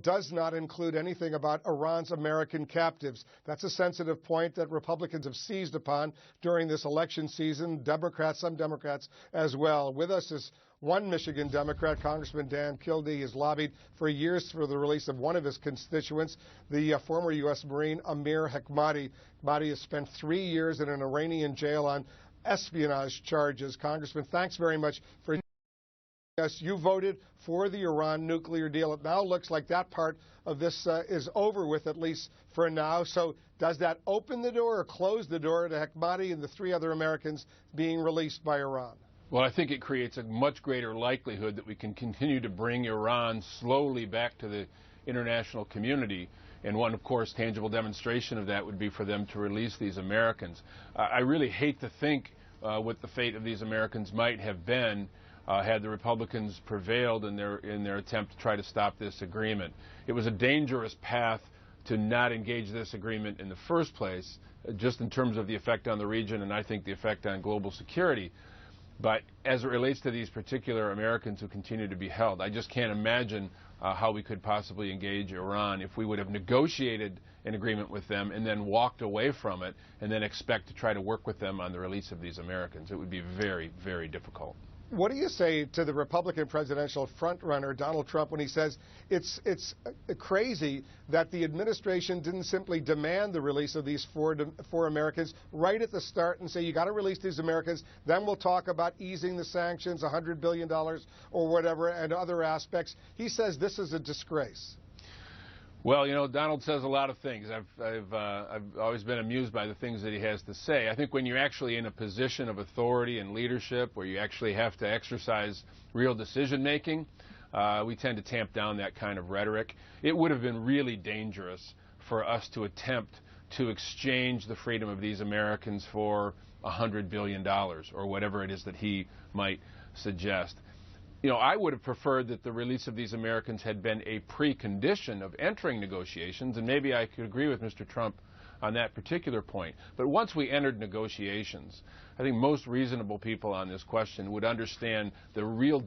does not include anything about Iran's American captives. That's a sensitive point that Republicans have seized upon during this election season. Democrats, some Democrats as well. With us is one Michigan Democrat, Congressman Kildee, has lobbied for years for the release of one of his constituents, the former U.S. Marine Amir Hekmati. Hekmati has spent 3 years in an Iranian jail on espionage charges. Congressman, thanks very much for. Yes, you voted for the Iran nuclear deal. It now looks like that part of this is over with, at least for now. So does that open the door or close the door to Hekmati and the 3 other Americans being released by Iran? Well, I think it creates a much greater likelihood that we can continue to bring Iran slowly back to the international community. And one, of course, tangible demonstration of that would be for them to release these Americans. I really hate to think what the fate of these Americans might have been had the Republicans prevailed in their attempt to try to stop this agreement. It was a dangerous path to not engage this agreement in the first place, just in terms of the effect on the region and I think the effect on global security. But as it relates to these particular Americans who continue to be held, I just can't imagine how we could possibly engage Iran if we would have negotiated an agreement with them and then walked away from it and then expect to try to work with them on the release of these Americans. It would be very, very difficult. What do you say to the Republican presidential frontrunner, Donald Trump, when he says it's crazy that the administration didn't simply demand the release of these four Americans right at the start and say, you got to release these Americans, then we'll talk about easing the sanctions, $100 billion or whatever, and other aspects. He says this is a disgrace. Well, you know, Donald says a lot of things. I've always been amused by the things that he has to say. I think when you're actually in a position of authority and leadership where you actually have to exercise real decision-making, we tend to tamp down that kind of rhetoric. It would have been really dangerous for us to attempt to exchange the freedom of these Americans for $100 billion or whatever it is that he might suggest. You know, I would have preferred that the release of these Americans had been a precondition of entering negotiations, and maybe I could agree with Mr. Trump on that particular point. But once we entered negotiations, I think most reasonable people on this question would understand the real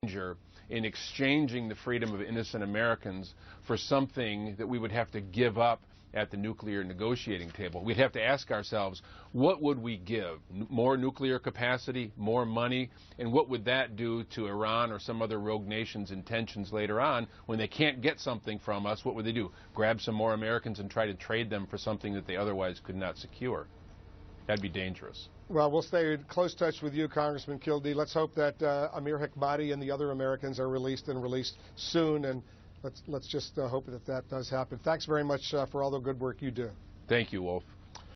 danger in exchanging the freedom of innocent Americans for something that we would have to give up at the nuclear negotiating table. We'd have to ask ourselves, what would we give? More nuclear capacity, more money, and what would that do to Iran or some other rogue nation's intentions later on when they can't get something from us? What would they do? Grab some more Americans and try to trade them for something that they otherwise could not secure? That'd be dangerous. Well, we'll stay in close touch with you, Congressman Kildee. Let's hope that Amir Hekmati and the other Americans are released and released soon, and let's just hope that that does happen. Thanks very much for all the good work you do. Thank you, Wolf.